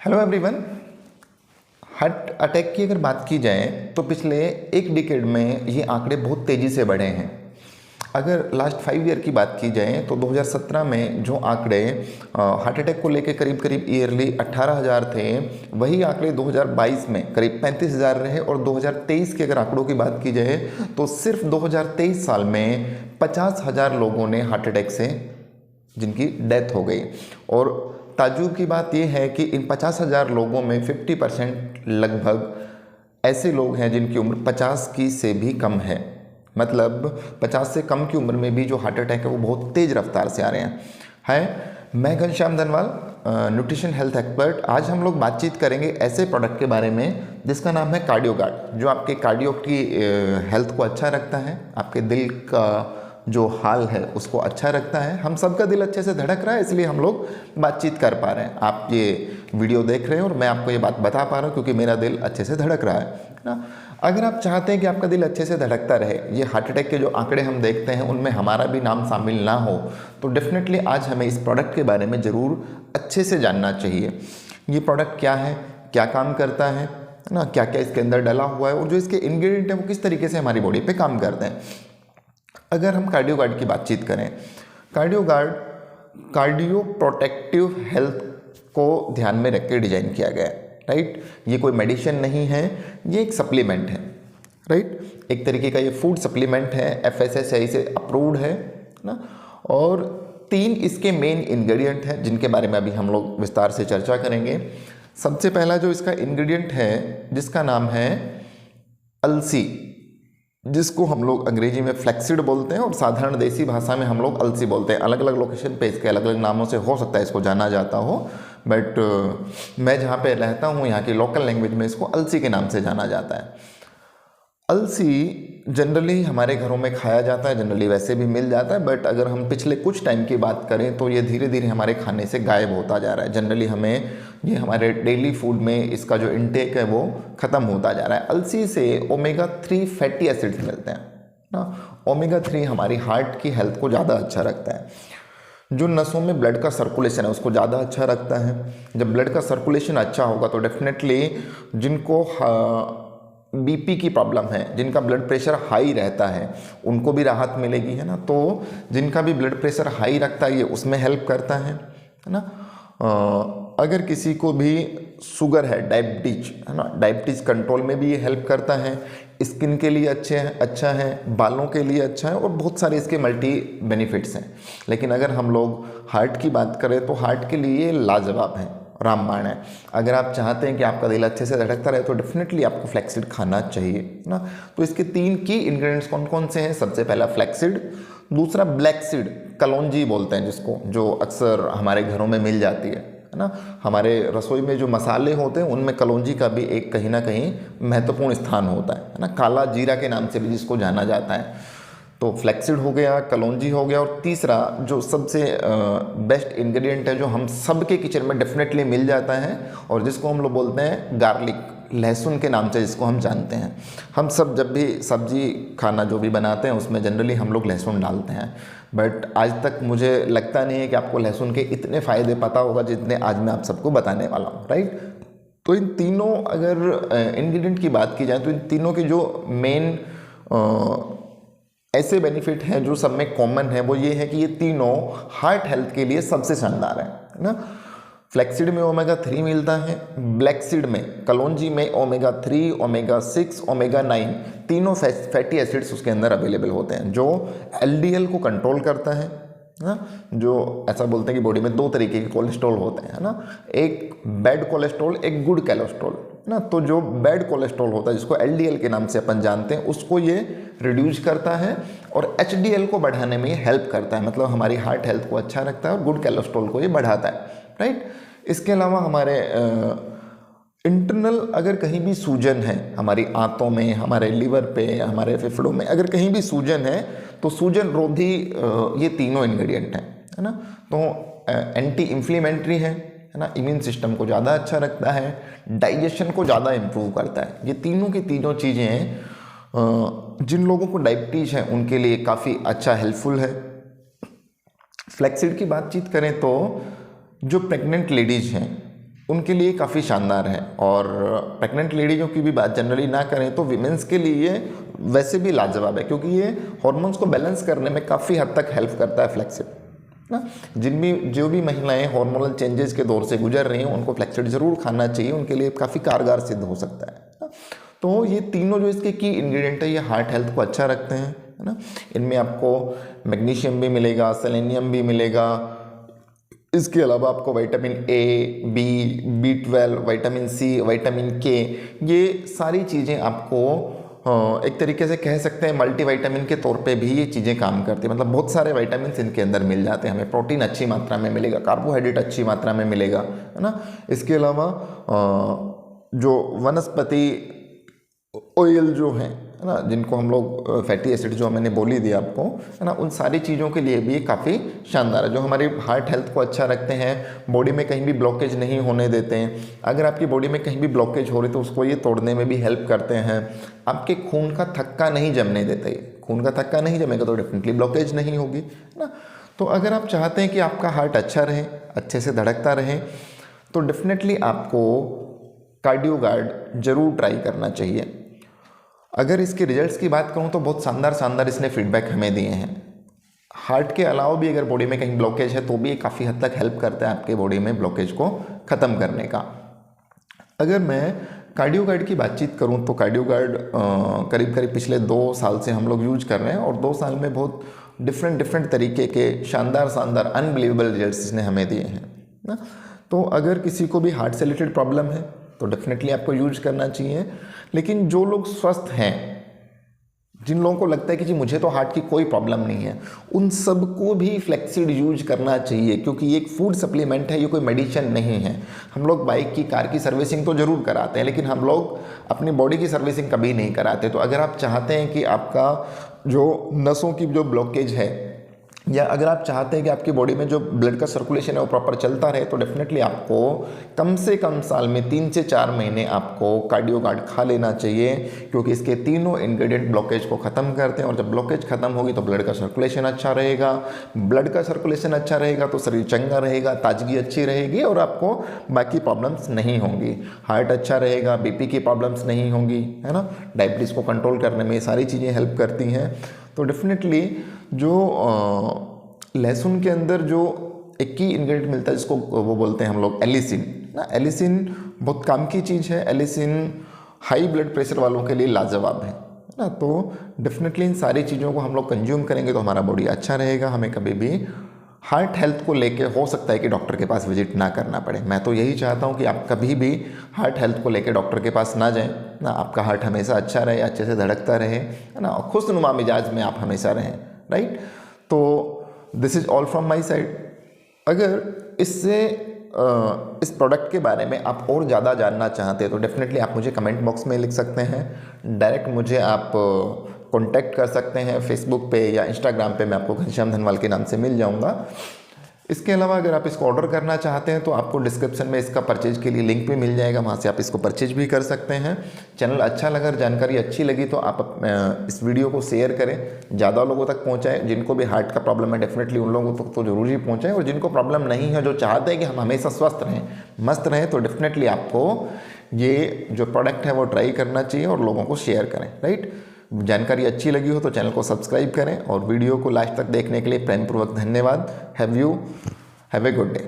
Hello everyone. Heart attack की अगर बात की जाए तो पिछले एक डिकेड में ये आंकड़े बहुत तेज़ी से बढ़े हैं। अगर लास्ट 5 ईयर की बात की जाए तो 2017 में जो आंकड़े हार्ट अटैक को लेकर करीब करीब ईयरली 18,000 थे, वही आंकड़े 2022 में करीब 35,000 रहे। और 2023 के अगर आंकड़ों की बात की जाए तो सिर्फ 2023 साल में 50,000 लोगों ने हार्ट अटैक से जिनकी डेथ हो गई। और ताज्जुब की बात यह है कि इन 50,000 लोगों में 50% लगभग ऐसे लोग हैं जिनकी उम्र 50 की से भी कम है। मतलब 50 से कम की उम्र में भी जो हार्ट अटैक है वो बहुत तेज़ रफ्तार से आ रहे हैं। मैं Ghanshyam Dhanwal, nutrition health expert. आज हम लोग बातचीत करेंगे ऐसे प्रोडक्ट के बारे में जिसका नाम है कार्डियोगार्ड, जो आपके कार्डियो की हेल्थ को अच्छा रखता है, आपके दिल का जो हाल है उसको अच्छा रखता है। हम सबका दिल अच्छे से धड़क रहा है, इसलिए हम लोग बातचीत कर पा रहे हैं। आप ये वीडियो देख रहे हैं और मैं आपको ये बात बता पा रहा हूँ क्योंकि मेरा दिल अच्छे से धड़क रहा है ना। अगर आप चाहते हैं कि आपका दिल अच्छे से धड़कता रहे, ये हार्ट अटैक के जो आंकड़े हम देखते हैं उनमें हमारा भी नाम शामिल ना हो, तो डेफिनेटली आज हमें इस प्रोडक्ट के बारे में ज़रूर अच्छे से जानना चाहिए। ये प्रोडक्ट क्या है, क्या काम करता है ना, क्या क्या इसके अंदर डला हुआ है और जो इसके इंग्रेडिएंट हैं वो किस तरीके से हमारी बॉडी पे काम करते हैं। अगर हम कार्डियोगार्ड की बातचीत करें, कार्डियोगार्ड कार्डियो प्रोटेक्टिव हेल्थ को ध्यान में रख के डिजाइन किया गया है, राइट। ये कोई मेडिसिन नहीं है, ये एक सप्लीमेंट है, राइट। एक तरीके का ये फूड सप्लीमेंट है, FSSAI से अप्रूव्ड है ना। और 3 इसके मेन इंग्रेडिएंट हैं जिनके बारे में अभी हम लोग विस्तार से चर्चा करेंगे। सबसे पहला जो इसका इंग्रेडिएंट है जिसका नाम है अलसी, जिसको हम लोग अंग्रेजी में फ्लैक्सीड बोलते हैं और साधारण देसी भाषा में हम लोग अलसी बोलते हैं। अलग अलग लोकेशन पे इसके अलग अलग नामों से हो सकता है इसको जाना जाता हो, बट मैं जहाँ पे रहता हूँ यहाँ की लोकल लैंग्वेज में इसको अलसी के नाम से जाना जाता है। अलसी जनरली हमारे घरों में खाया जाता है, जनरली वैसे भी मिल जाता है, बट अगर हम पिछले कुछ टाइम की बात करें तो ये धीरे धीरे हमारे खाने से गायब होता जा रहा है। जनरली हमें ये हमारे डेली फूड में इसका जो इंटेक है वो ख़त्म होता जा रहा है। अलसी से ओमेगा 3 फैटी एसिड्स मिलते हैं ना। ओमेगा 3 हमारी हार्ट की हेल्थ को ज़्यादा अच्छा रखता है, जो नसों में ब्लड का सर्कुलेशन है उसको ज़्यादा अच्छा रखता है। जब ब्लड का सर्कुलेशन अच्छा होगा तो डेफिनेटली जिनको BP की प्रॉब्लम है, जिनका ब्लड प्रेशर हाई रहता है, उनको भी राहत मिलेगी, है ना। तो जिनका भी ब्लड प्रेशर हाई रखता है ये उसमें हेल्प करता है ना। अगर किसी को भी शुगर है, डायबिटीज है ना, डायबिटीज कंट्रोल में भी ये हेल्प करता है। स्किन के लिए अच्छा है, बालों के लिए अच्छा है और बहुत सारे इसके मल्टी बेनिफिट्स हैं। लेकिन अगर हम लोग हार्ट की बात करें तो हार्ट के लिए लाजवाब है, रामबाण है। अगर आप चाहते हैं कि आपका दिल अच्छे से धड़कता रहे तो डेफिनेटली आपको फ्लैक्सीड खाना चाहिए ना। तो इसके 3 की इंग्रेडिएंट्स कौन कौन से हैं? सबसे पहला फ्लैक्सीड, दूसरा ब्लैक सीड, कलौंजी बोलते हैं जिसको, जो अक्सर हमारे घरों में मिल जाती है ना। हमारे रसोई में जो मसाले होते हैं उनमें कलौंजी का भी एक कहीं ना कहीं महत्वपूर्ण स्थान होता है ना। काला जीरा के नाम से भी जिसको जाना जाता है। तो फ्लैक्सीड हो गया, कलौंजी हो गया, और तीसरा जो सबसे बेस्ट इंग्रेडिएंट है जो हम सब के किचन में डेफिनेटली मिल जाता है और जिसको हम लोग बोलते हैं गार्लिक, लहसुन के नाम से जिसको हम जानते हैं। हम सब जब भी सब्जी खाना जो भी बनाते हैं उसमें जनरली हम लोग लहसुन डालते हैं, बट आज तक मुझे लगता नहीं है कि आपको लहसुन के इतने फ़ायदे पता होगा जितने आज मैं आप सबको बताने वाला हूँ, राइट। तो इन तीनों अगर इंग्रेडिएंट की बात की जाए तो इन तीनों के जो मेन ऐसे बेनिफिट हैं जो सब में कॉमन है वो ये है कि ये तीनों हार्ट हेल्थ के लिए सबसे शानदार है ना। फ्लैक्सीड में ओमेगा 3 मिलता है, ब्लैक सीड में, कलौंजी में ओमेगा 3, ओमेगा 6, ओमेगा 9 तीनों फैटी एसिड्स उसके अंदर अवेलेबल होते हैं जो LDL को कंट्रोल करता है ना। जो ऐसा बोलते हैं कि बॉडी में 2 तरीके के कोलेस्ट्रॉल होते हैं ना, एक बैड कोलेस्ट्रॉल, एक गुड कोलेस्ट्रॉल ना। तो जो बैड कोलेस्ट्रॉल होता है जिसको LDL के नाम से अपन जानते हैं उसको ये रिड्यूस करता है और HDL को बढ़ाने में ये हेल्प करता है। मतलब हमारी हार्ट हेल्थ को अच्छा रखता है और गुड कोलेस्ट्रॉल को ये बढ़ाता है, राइट। इसके अलावा हमारे इंटरनल अगर कहीं भी सूजन है, हमारी आंतों में, हमारे लिवर पे, हमारे फेफड़ों में अगर कहीं भी सूजन है तो सूजन रोधी ये तीनों इंग्रेडिएंट हैं, है ना। तो एंटी इन्फ्लेमेटरी है ना, इम्यून सिस्टम को ज़्यादा अच्छा रखता है, डाइजेशन को ज़्यादा इम्प्रूव करता है। ये तीनों की तीनों चीज़ें जिन लोगों को डायबिटीज़ है उनके लिए काफ़ी अच्छा हेल्पफुल है। फ्लैक्सीड की बातचीत करें तो जो प्रेग्नेंट लेडीज़ हैं उनके लिए काफ़ी शानदार है। और प्रेग्नेंट लेडीज़ों की भी बात जनरली ना करें तो विमेंस के लिए वैसे भी लाजवाब है, क्योंकि ये हॉर्मोन्स को बैलेंस करने में काफ़ी हद तक हेल्प करता है फ्लैक्सीड ना। जो भी महिलाएं हार्मोनल चेंजेस के दौर से गुजर रही हैं उनको फ्लैक्सीड ज़रूर खाना चाहिए, उनके लिए काफ़ी कारगर सिद्ध हो सकता है ना। तो ये तीनों जो इसके की इंग्रेडिएंट है ये हार्ट हेल्थ को अच्छा रखते हैं, है ना। इनमें आपको मैग्नीशियम भी मिलेगा, सेलेनियम भी मिलेगा, इसके अलावा आपको vitamin A, B, B12, vitamin C, vitamin K, ये सारी चीज़ें आपको एक तरीके से कह सकते हैं मल्टीविटामिन के तौर पे भी ये चीज़ें काम करती हैं। मतलब बहुत सारे विटामिन इनके अंदर मिल जाते हैं, हमें प्रोटीन अच्छी मात्रा में मिलेगा, कार्बोहाइड्रेट अच्छी मात्रा में मिलेगा, है ना। इसके अलावा जो वनस्पति ऑयल जो है ना, जिनको हम लोग फैटी एसिड जो मैंने बोली दी आपको, है ना, उन सारी चीज़ों के लिए भी ये काफ़ी शानदार है, जो हमारी हार्ट हेल्थ को अच्छा रखते हैं, बॉडी में कहीं भी ब्लॉकेज नहीं होने देते हैं। अगर आपकी बॉडी में कहीं भी ब्लॉकेज हो रही तो उसको ये तोड़ने में भी हेल्प करते हैं। आपके खून का थक्का नहीं जमने देते, खून का थक्का नहीं जमेगा तो डेफिनेटली ब्लॉकेज नहीं होगी, है ना। तो अगर आप चाहते हैं कि आपका हार्ट अच्छा रहे, अच्छे से धड़कता रहे, तो डेफिनेटली आपको कार्डियोगार्ड जरूर ट्राई करना चाहिए। अगर इसके रिजल्ट्स की बात करूं तो बहुत शानदार इसने फीडबैक हमें दिए हैं। हार्ट के अलावा भी अगर बॉडी में कहीं ब्लॉकेज है तो भी ये काफ़ी हद तक हेल्प करता है आपके बॉडी में ब्लॉकेज को ख़त्म करने का। अगर मैं कार्डियोगार्ड की बातचीत करूं तो कार्डियोगार्ड करीब पिछले 2 साल से हम लोग यूज कर रहे हैं, और 2 साल में बहुत डिफरेंट तरीके के शानदार अनबिलीवेबल रिजल्ट्स इसने हमें दिए हैं ना। तो अगर किसी को भी हार्ट से रिलेटेड प्रॉब्लम है तो डेफिनेटली आपको यूज करना चाहिए। लेकिन जो लोग स्वस्थ हैं, जिन लोगों को लगता है कि जी मुझे तो हार्ट की कोई प्रॉब्लम नहीं है, उन सबको भी फ्लैक्सीड यूज करना चाहिए, क्योंकि ये एक फूड सप्लीमेंट है, ये कोई मेडिसिन नहीं है। हम लोग बाइक की, कार की सर्विसिंग तो ज़रूर कराते हैं, लेकिन हम लोग अपनी बॉडी की सर्विसिंग कभी नहीं कराते। तो अगर आप चाहते हैं कि आपका जो नसों की जो ब्लॉकेज है, या अगर आप चाहते हैं कि आपकी बॉडी में जो ब्लड का सर्कुलेशन है वो प्रॉपर चलता रहे, तो डेफिनेटली आपको कम से कम साल में 3 से 4 महीने आपको कार्डियोगार्ड खा लेना चाहिए, क्योंकि इसके तीनों इंग्रेडिएंट ब्लॉकेज को ख़त्म करते हैं। और जब ब्लॉकेज खत्म होगी तो ब्लड का सर्कुलेशन अच्छा रहेगा, ब्लड का सर्कुलेशन अच्छा रहेगा तो शरीर चंगा रहेगा, ताजगी अच्छी रहेगी, और आपको बाकी प्रॉब्लम्स नहीं होंगी। हार्ट अच्छा रहेगा, BP की प्रॉब्लम्स नहीं होंगी, है ना। डायबिटीज़ को कंट्रोल करने में ये सारी चीज़ें हेल्प करती हैं। तो डेफिनेटली जो लहसुन के अंदर जो एक की इंग्रेडिएंट मिलता है जिसको वो बोलते हैं हम लोग एलिसिन ना, एलिसिन बहुत काम की चीज़ है। एलिसिन हाई ब्लड प्रेशर वालों के लिए लाजवाब है ना। तो डेफिनेटली इन सारी चीज़ों को हम लोग कंज्यूम करेंगे तो हमारा बॉडी अच्छा रहेगा, हमें कभी भी हार्ट हेल्थ को लेके हो सकता है कि डॉक्टर के पास विजिट ना करना पड़े। मैं तो यही चाहता हूँ कि आप कभी भी हार्ट हेल्थ को लेके डॉक्टर के पास ना जाएं ना, आपका हार्ट हमेशा अच्छा रहे, अच्छे से धड़कता रहे, है ना, और खुशनुमा मिजाज में आप हमेशा रहें, राइट। तो this is all from my side. अगर इससे इस प्रोडक्ट के बारे में आप और ज़्यादा जानना चाहते हैं तो डेफिनेटली आप मुझे कमेंट बॉक्स में लिख सकते हैं, डायरेक्ट मुझे आप कॉन्टैक्ट कर सकते हैं फेसबुक पे या इंस्टाग्राम पे, मैं आपको घनश्याम धनवाल के नाम से मिल जाऊंगा। इसके अलावा अगर आप इसको ऑर्डर करना चाहते हैं तो आपको डिस्क्रिप्शन में इसका परचेज के लिए लिंक भी मिल जाएगा, वहाँ से आप इसको परचेज भी कर सकते हैं। चैनल अच्छा लगा, जानकारी अच्छी लगी तो आप इस वीडियो को शेयर करें, ज़्यादा लोगों तक पहुँचाएं। जिनको भी हार्ट का प्रॉब्लम है डेफिनेटली उन लोगों तक तो जरूर ही पहुँचाएं, और जिनको प्रॉब्लम नहीं है, जो चाहते हैं कि हम हमेशा स्वस्थ रहें, मस्त रहें, तो डेफिनेटली आपको ये जो प्रोडक्ट है वो ट्राई करना चाहिए और लोगों को शेयर करें, राइट। जानकारी अच्छी लगी हो तो चैनल को सब्सक्राइब करें, और वीडियो को लास्ट तक देखने के लिए प्रेमपूर्वक धन्यवाद। Have a good day.